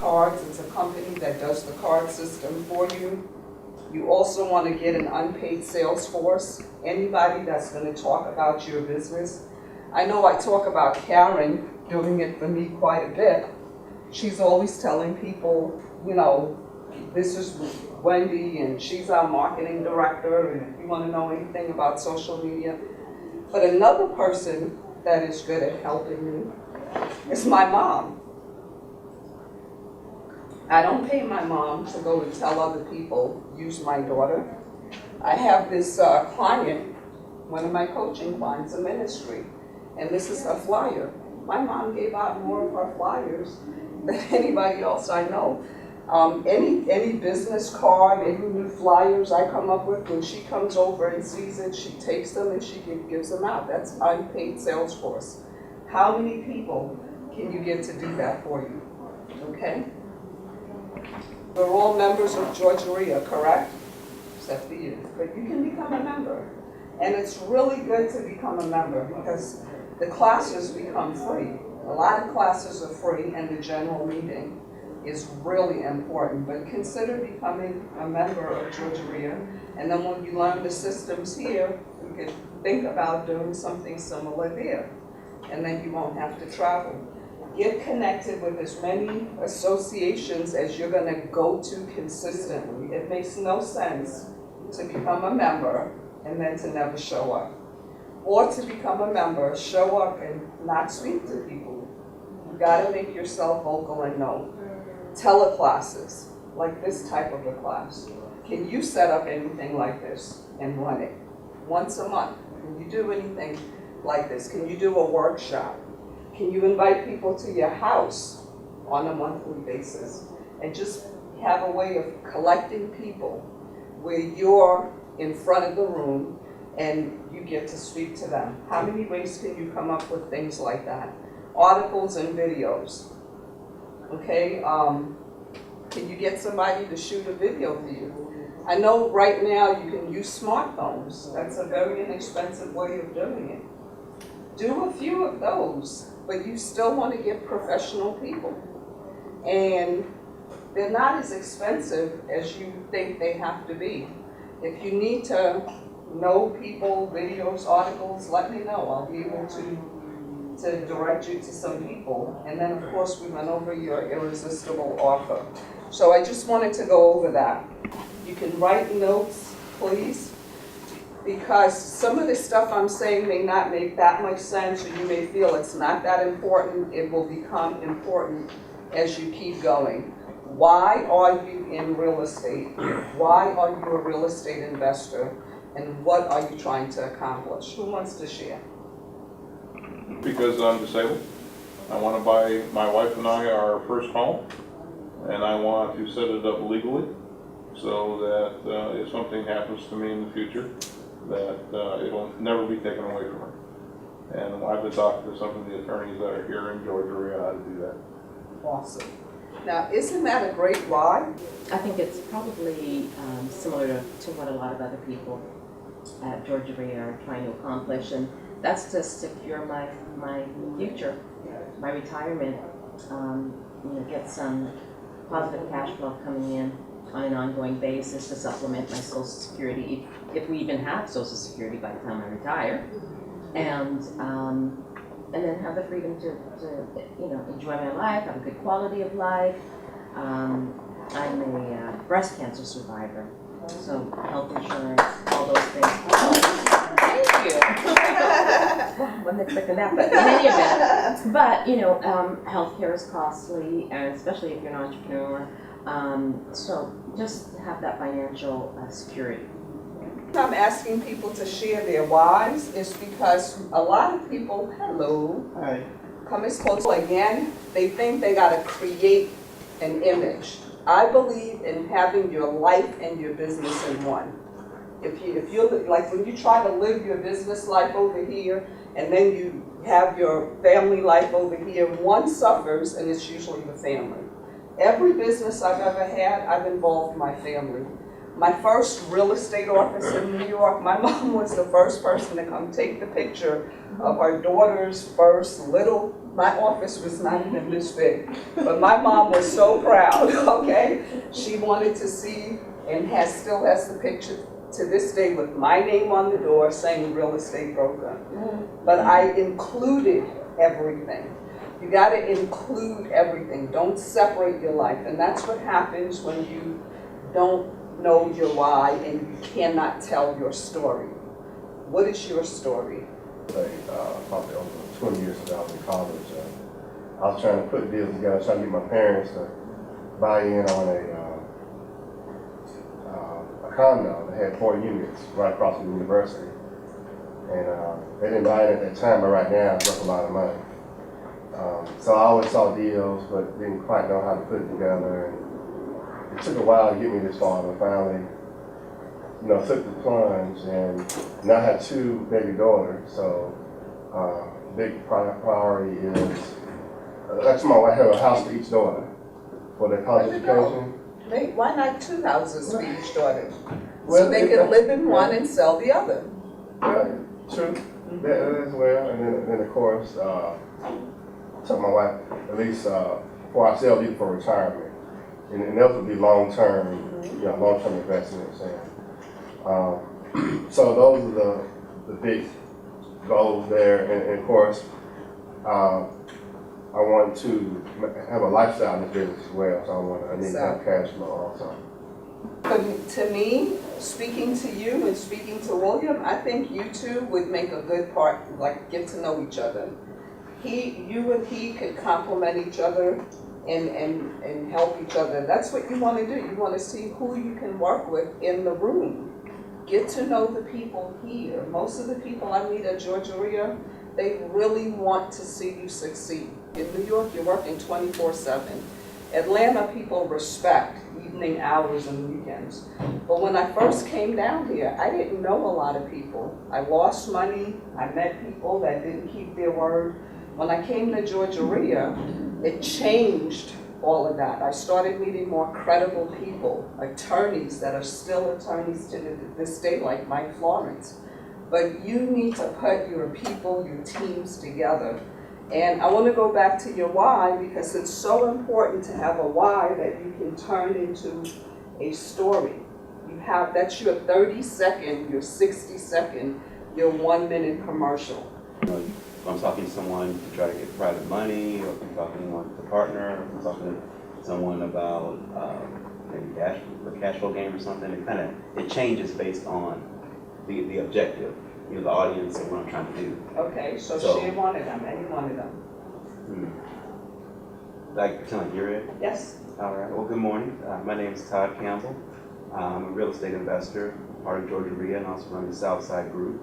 cards. It's a company that does the card system for you. You also want to get an unpaid sales force, anybody that's going to talk about your business. I know I talk about Karen doing it for me quite a bit. She's always telling people, you know, this is Wendy and she's our marketing director, and if you want to know anything about social media. But another person that is good at helping me is my mom. I don't pay my mom to go and tell other people, use my daughter. I have this client, one of my coaching clients, a ministry, and this is a flyer. My mom gave out more of her flyers than anybody else I know. Any business card, any new flyers I come up with, when she comes over and sees it, she takes them and she gives them out. That's unpaid sales force. How many people can you get to do that for you? Okay? We're all members of Georgia, correct? Except for you. But you can become a member. And it's really good to become a member because the classes become free. A lot of classes are free and the general meeting is really important. But consider becoming a member of Georgia. And then when you learn the systems here, you can think about doing something similar there. And then you won't have to travel. Get connected with as many associations as you're going to go to consistently. It makes no sense to become a member and then to never show up. Or to become a member, show up and not speak to people. You got to make yourself vocal and known. Teleclasses, like this type of a class. Can you set up anything like this and run it once a month? Can you do anything like this? Can you do a workshop? Can you invite people to your house on a monthly basis and just have a way of collecting people where you're in front of the room and you get to speak to them? How many ways can you come up with things like that? Articles and videos. Okay, can you get somebody to shoot a video for you? I know right now you can use smartphones. That's a very inexpensive way of doing it. Do a few of those, but you still want to get professional people. And they're not as expensive as you think they have to be. If you need to know people, videos, articles, let me know. I'll be able to direct you to some people. And then of course we went over your irresistible offer. So I just wanted to go over that. You can write notes, please, because some of the stuff I'm saying may not make that much sense, or you may feel it's not that important. It will become important as you keep going. Why are you in real estate? Why are you a real estate investor? And what are you trying to accomplish? Who wants to share? Because I'm disabled. I want to buy, my wife and I, our first home, and I want to set it up legally so that if something happens to me in the future, that it'll never be taken away from her. And I've been talking to some of the attorneys that are here in Georgia how to do that. Awesome. Now, isn't that a great why? I think it's probably similar to what a lot of other people at Georgia are trying to accomplish, and that's to secure my future, my retirement, get some positive cash flow coming in on an ongoing basis to supplement my Social Security, if we even have Social Security by the time I retire, and then have the freedom to enjoy my life, have a good quality of life. I'm a breast cancer survivor, so health insurance, all those things. Thank you. Wasn't expecting that, but in any event. But healthcare is costly, and especially if you're an entrepreneur. So just have that financial security. I'm asking people to share their whys is because a lot of people, hello, Hi. come as close again, they think they got to create an image. I believe in having your life and your business in one. If you're like when you try to live your business life over here and then you have your family life over here, one suffers, and it's usually the family. Every business I've ever had, I've involved my family. My first real estate office in New York, my mom was the first person to come take the picture of her daughter's first little, my office was not even this big, but my mom was so proud, okay? She wanted to see and still has the picture to this day with my name on the door saying real estate broker. But I included everything. You gotta include everything. Don't separate your life. And that's what happens when you don't know your why and you cannot tell your story. What is your story? Probably over 20 years ago, I was in college. I was trying to put deals together, trying to get my parents to buy in on a condo that had 4 units right across from the university. And they didn't buy it at that time, but right now it's worth a lot of money. So I always saw deals, but didn't quite know how to put it together. And it took a while to get me this far, but finally, took the plunge. And now I have 2 baby daughters, so big priority is, actually my wife have a house for each daughter for their college education. Why not 2 houses for each daughter? Well, So they can live in one and sell the other. Right, true. That as well. And then of course, told my wife, at least for I sell these for retirement. And those would be long-term, long-term investments. And so those are the big goals there. And of course, I want to have a lifestyle in this business as well. So I need to have cash flow also. But to me, speaking to you and speaking to William, I think you two would make a good part, like get to know each other. You and he could complement each other and help each other. That's what you want to do. You want to see who you can work with in the room. Get to know the people here. Most of the people I meet at Georgia, they really want to see you succeed. In New York, you're working 24/7. Atlanta people respect evening hours and weekends. But when I first came down here, I didn't know a lot of people. I lost money. I met people that didn't keep their word. When I came to Georgia, it changed all of that. I started meeting more credible people, attorneys that are still attorneys to this day, like Mike Florence. But you need to put your people, your teams together. And I want to go back to your why, because it's so important to have a why that you can turn into a story. That's your 30-second, your 60-second, your 1-minute commercial. If I'm talking to someone to try to get private money, or if I'm talking to a partner, or if I'm talking to someone about maybe cash flow game or something, it changes based on the objective, the audience and what I'm trying to do. Okay, so share one of them, any one of them. Like pretend like you're it? Yes. All right. Well, good morning. My name is Todd Campbell. I'm a real estate investor, part of Georgia REIA, and also run the Southside Group.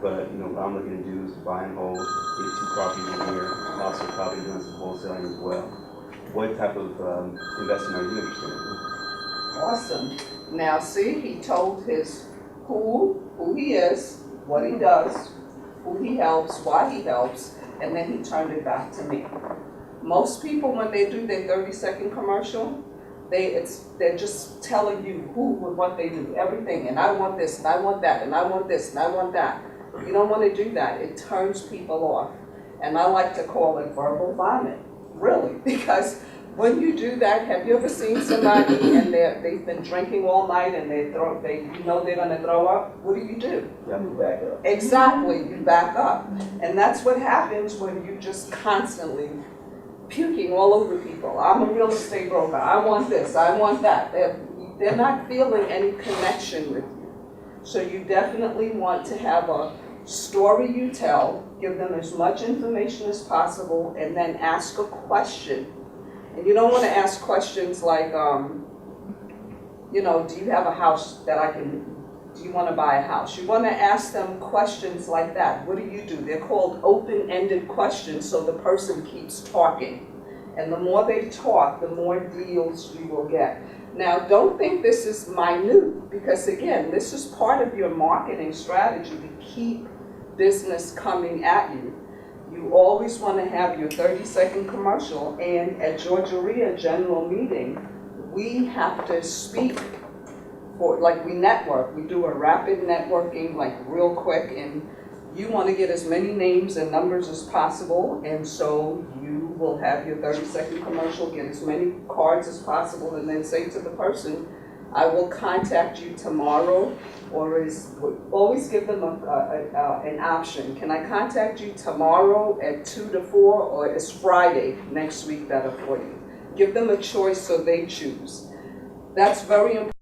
But what I'm looking to do is buy and hold, get 2 properties in here. I'm also probably doing some wholesaling as well. What type of investment are you interested in? Awesome. Now see, he told his who he is, what he does, who he helps, why he helps, and then he turned it back to me. Most people, when they do their 30-second commercial, they're just telling you who and what they do, everything, and I want this, and I want that, and I want this, and I want that. You don't want to do that. It turns people off. And I like to call it verbal vomit, really, because when you do that, have you ever seen somebody and they've been drinking all night and they're going to throw up? What do? You have to back up. Exactly, you back up. And that's what happens when you just constantly puking all over people. I'm a real estate broker. I want this, I want that. They're not feeling any connection with you. So you definitely want to have a story you tell, give them as much information as possible, and then ask a question. And you don't want to ask questions like, do you have a house that do you want to buy a house? You want to ask them questions like that. What do? They're called open-ended questions, so the person keeps talking. And the more they talk, the more deals you will get. Now, don't think this is minute, because again, this is part of your marketing strategy to keep business coming at you. You always want to have your 30-second commercial, and at Georgia REIA General Meeting, we have to speak for, like, we network, we do a rapid networking, like real quick, and you want to get as many names and numbers as possible, and so you will have your 30-second commercial, get as many cards as possible, and then say to the person, I will contact you tomorrow, or always give them an option. Can I contact you tomorrow at 2 to 4, or is Friday next week better for you? Give them a choice so they choose. That's very important.